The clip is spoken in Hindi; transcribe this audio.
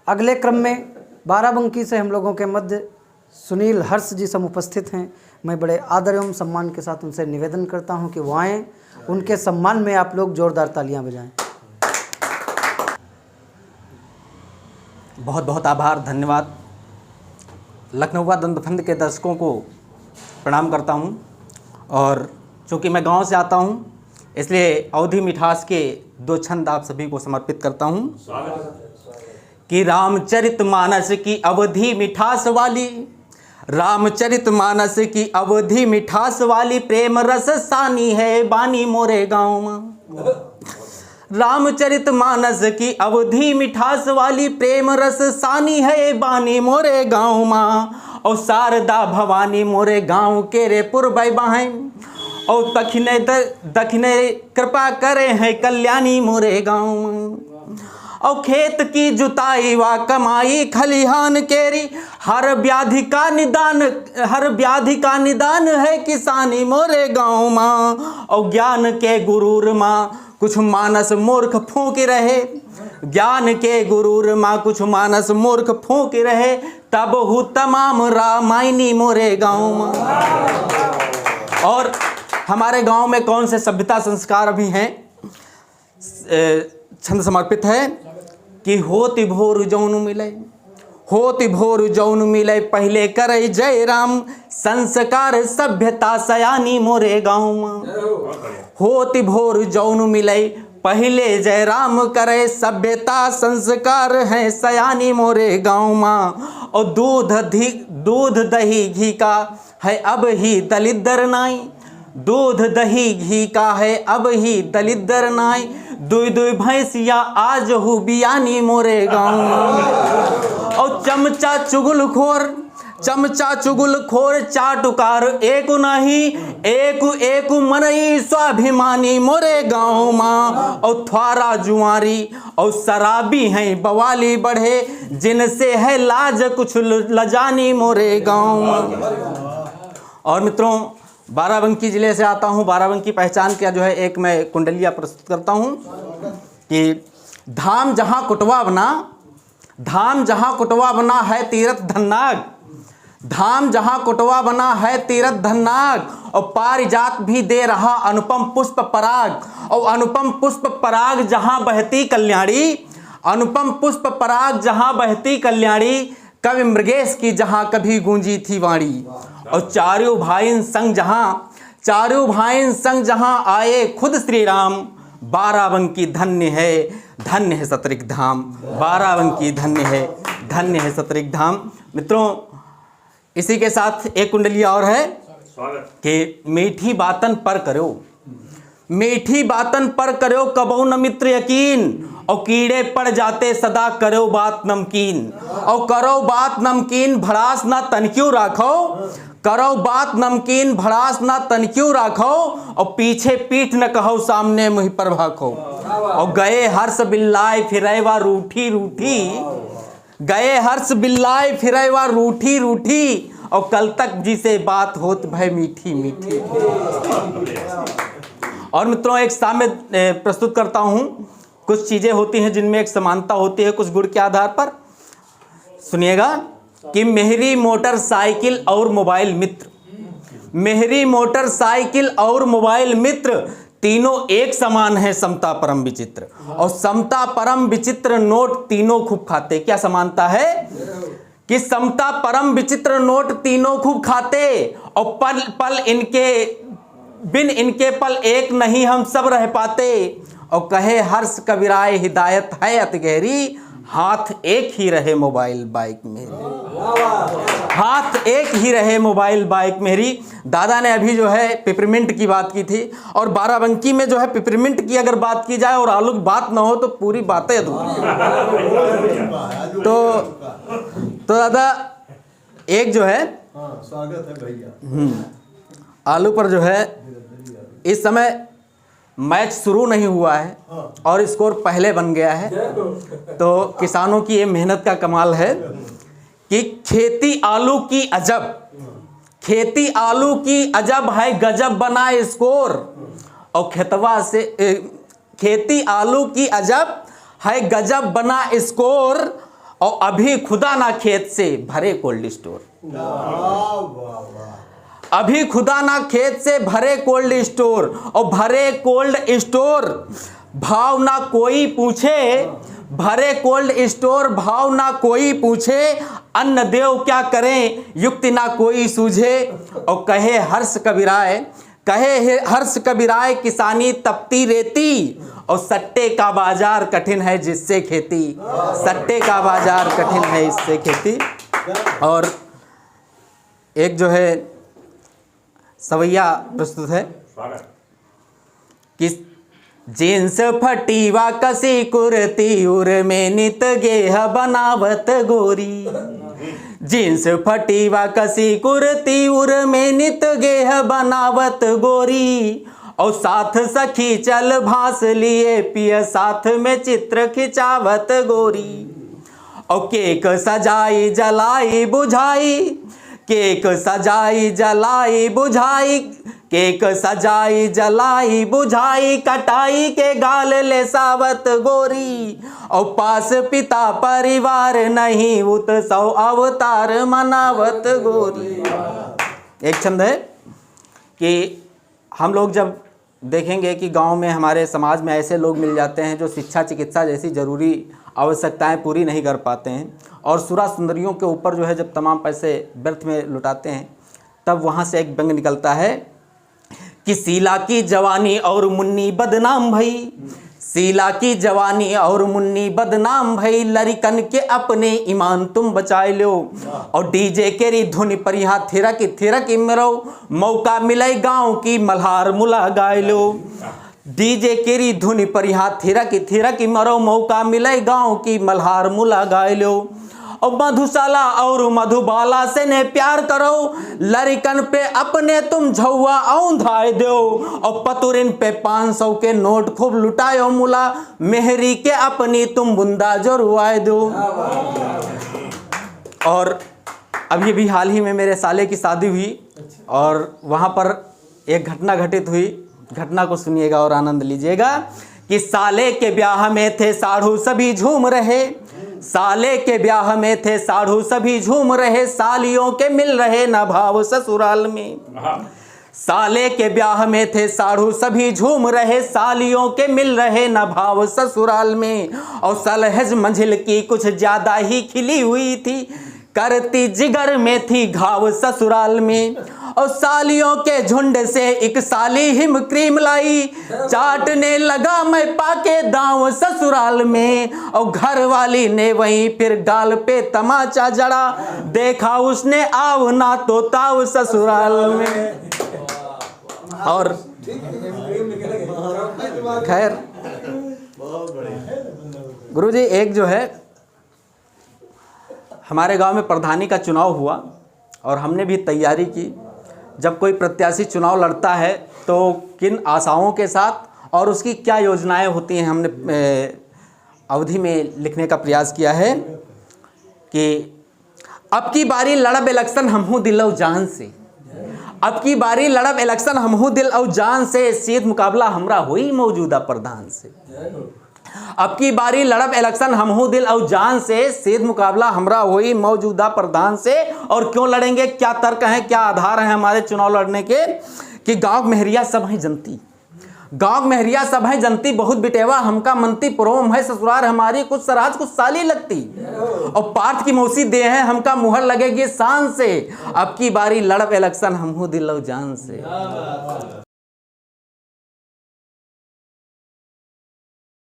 अगले क्रम में बाराबंकी से हम लोगों के मध्य सुनील हर्ष जी समुपस्थित हैं। मैं बड़े आदर एवं सम्मान के साथ उनसे निवेदन करता हूं कि वो आएँ, उनके सम्मान में आप लोग जोरदार तालियां बजाएं। बहुत बहुत आभार, धन्यवाद। लखनऊ दंतफंद के दर्शकों को प्रणाम करता हूं और चूँकि मैं गांव से आता हूं इसलिए अवधी मिठास के 2 छंद आप सभी को समर्पित करता हूं कि रामचरितमानस की अवधी मिठास वाली, रामचरितमानस की अवधी मिठास वाली, प्रेम रस सानी है बानी मोरे गाँव में। रामचरितमानस की अवधी मिठास वाली, प्रेम रस सानी है बानी मोरे गाँव माँ। और शारदा भवानी मोरे गाँव के रे पुरबै बहन, और दक्षिणे कृपा करे हैं कल्याणी मोरे गाँव माँ। और खेत की जुताई व कमाई खलिहान केरी, हर व्याधि का निदान है किसानी मोरे गाँव माँ। और ज्ञान के गुरूर माँ कुछ मानस मूर्ख फूंक रहे, ज्ञान के गुरूर माँ कुछ मानस मूर्ख फूंक रहे, तब हु तमाम रामायणी मोरे गाँव माँ। और हमारे गांव में कौन से सभ्यता संस्कार भी हैं, छंद समर्पित है कि होति भोर जौन मिले, होति भोर जौन मिले, पहले करे जय राम, संस्कार सभ्यता सयानी मोरे गाँव में। होति भोर जौन मिले, पहले जय राम करे, सभ्यता संस्कार है सयानी मोरे गाँव माँ। और दूध दही घी का है अब ही दलिद्दर नाई, दूध दही घी का है अब ही दलिद्दर नाई, दुई दुई भैंसिया आज हु बियानी मोरे गाँव में। और चमचा चुगलखोर चाटुकार एक नहीं, एक मनई स्वाभिमानी मोरे गाँव माँ। और थ्वारा जुआरी और शराबी हैं बवाली बढ़े, जिनसे है लाज कुछ लजानी मोरे गाँव माँ। और मित्रों, बाराबंकी ज़िले से आता हूँ। बाराबंकी पहचान का जो है एक मैं कुंडलिया प्रस्तुत करता हूँ कि धाम जहाँ कुटवा बना है तीरथ धन्नाग, धाम जहाँ कुटवा बना है तीरथ धन्नाग। और पारिजात भी दे रहा अनुपम पुष्प पराग, और अनुपम पुष्प पराग जहाँ बहती कल्याणी, अनुपम पुष्प पराग जहाँ बहती कल्याणी, कवि मृगेश की जहाँ कभी गूंजी थी वाणी। और चारों भाई संग जहाँ आए खुद श्री राम, बाराबंकी धन्य है सतरिक धाम, बाराबंकी धन्य है सतरिक धाम। मित्रों, इसी के साथ एक कुंडलिया और है कि मीठी बातन पर करो कबो न मित्र यकीन, और कीड़े पड़ जाते सदा करो बात नमकीन। और करो बात नमकीन भड़ास ना तन क्यों राखो, करो बात नमकीन भड़ास ना तन क्यों राखो। और पीछे पीठ न कहो सामने मुँह पर भाखो। और गए हर्ष बिल्लाए फिरैवा रूठी रूठी, गए हर्ष बिल्लाए फिरैवा रूठी रूठी। और कल तक जिसे बात होत भय मीठी मीठी। और मित्रों, एक साम्य प्रस्तुत करता हूँ। कुछ चीज़ें होती हैं जिनमें एक समानता होती है कुछ गुण के आधार पर। सुनिएगा कि मेहरी मोटरसाइकिल और मोबाइल मित्र, मेहरी मोटरसाइकिल और मोबाइल मित्र, तीनों एक समान है समता परम विचित्र। और समता परम विचित्र नोट तीनों खूब खाते। क्या समानता है कि समता परम विचित्र नोट तीनों खूब खाते, और पल पल बिन इनके पल एक नहीं हम सब रह पाते। और कहे हर्ष कबीराए हिदायत है अति गहरी, हाथ एक ही रहे मोबाइल बाइक मेरी, हाथ एक ही रहे मोबाइल बाइक मेरी। दादा ने अभी जो है पिपरमिंट की बात की थी, और बाराबंकी में जो है पिपरमिंट की अगर बात की जाए और आलू की बात ना हो तो पूरी बातें अधूरी। तो दादा एक जो है स्वागत है भैया। आलू पर जो है इस समय मैच शुरू नहीं हुआ है और स्कोर पहले बन गया है। तो किसानों की ये मेहनत का कमाल है कि खेती आलू की अजब, खेती आलू की अजब है गजब बना स्कोर। और खेतवा से खेती आलू की अजब है गजब बना स्कोर। और अभी खुदा ना खेत से भरे कोल्ड स्टोर। वाह वाह वाह। अभी खुदा ना खेत से भरे कोल्ड स्टोर, और भरे कोल्ड स्टोर भाव ना कोई पूछे, भरे कोल्ड स्टोर भाव ना कोई पूछे, अन्न देव क्या करें युक्ति ना कोई सूझे। और कहे हर्ष कबीराय, कहे हर्ष कबीराय किसानी तपती रेती, और सट्टे का बाजार कठिन है जिससे खेती, सट्टे का बाजार कठिन है इससे खेती। और एक जो है सवैया प्रस्तुत है कि जींस फटीवा कसी कुर्ती उर में नित गेह बनावत गोरी, जींस फटीवा कसी कुर्ती उर में नित गेह बनावत गोरी, और साथ सखी चल भास लिए पिय साथ में चित्र खिंचावत गोरी। और केक सजाई जलाई बुझाई, केक सजाई जलाई बुझाई, केक सजाई जलाई बुझाई, कटाई के गाल ले सावत गोरी, और पास पिता परिवार नहीं उत्सव अवतार मनावत गोरी। एक छंद है कि हम लोग जब देखेंगे कि गांव में हमारे समाज में ऐसे लोग मिल जाते हैं जो शिक्षा चिकित्सा जैसी ज़रूरी आवश्यकताएं पूरी नहीं कर पाते हैं, और सुरा सुंदरियों के ऊपर जो है जब तमाम पैसे व्यर्थ में लुटाते हैं, तब वहाँ से एक व्यंग निकलता है कि सीला की जवानी और मुन्नी बदनाम भई, सीला की जवानी और मुन्नी बदनाम भई, लड़कन के अपने ईमान तुम बचाए लो, और डीजे केरी धुन पर यहाँ थिरक थिरक मरो, मौका मिले गाँव की मल्हार मुला गाय लो, डीजे केरी धुन पर यहाँ थिरक थिरक मरो, मौका मिले गाँव की मल्हार मुला गाय लो, और मधुशाला और मधुबाला से ने प्यार करो, लड़कन पे अपने तुम झौआ औंधाए दो, और पतुरिन पे 500 के नोट खूब लुटायो मुला, मेहरी के अपनी तुम बुंदा जो रुआए दो। और अभी भी हाल ही में मेरे साले की शादी हुई, और वहाँ पर एक घटना घटित हुई, घटना को सुनिएगा और आनंद लीजिएगा कि साले के ब्याह में थे साढ़ू सभी झूम रहे, साले के ब्याह में थे साढ़ू सभी झूम रहे, सालियों के मिल रहे न भाव ससुराल में, साले के ब्याह में थे साढ़ू सभी झूम रहे, सालियों के मिल रहे न भाव ससुराल में, और सलहज मंझिल की कुछ ज्यादा ही खिली हुई थी, करती जिगर में थी घाव ससुराल में, और सालियों के झुंड से एक साली हिम क्रीम लाई, चाटने लगा मैं पाके दांव ससुराल में, और घर वाली ने वहीं फिर गाल पे तमाचा जड़ा, देखा उसने आव ना तो ताव ससुराल में। और खैर गुरुजी, एक जो है हमारे गांव में प्रधानी का चुनाव हुआ, और हमने भी तैयारी की। जब कोई प्रत्याशी चुनाव लड़ता है तो किन आशाओं के साथ और उसकी क्या योजनाएं होती हैं, हमने अवधि में लिखने का प्रयास किया है कि अब की बारी लड़ब इलेक्शन हमहू दिल और जान से, अब की बारी लड़ब इलेक्शन हमहू दिल और जान से, सीध मुकाबला हमरा हुई मौजूदा प्रधान से, अब की बारी लड़ब इलेक्शन हमहू दिल और जान से, सीध मुकाबला हमरा हुई मौजूदा प्रधान से। और क्यों लड़ेंगे, क्या तर्क है, क्या आधार है हमारे चुनाव लड़ने के, कि गांव मेहरिया सब हैं जनती, गांव मेहरिया सब हैं जनती, बहुत बिटेवा हमका मनती, प्रोम है ससुरार हमारी कुछ सराज कुछ साली लगती, और पार्थ की मौसी दे है हमका मुहर लगेगी शान से, अब की बारी लड़ब इलेक्शन हमहू दिल और जान से।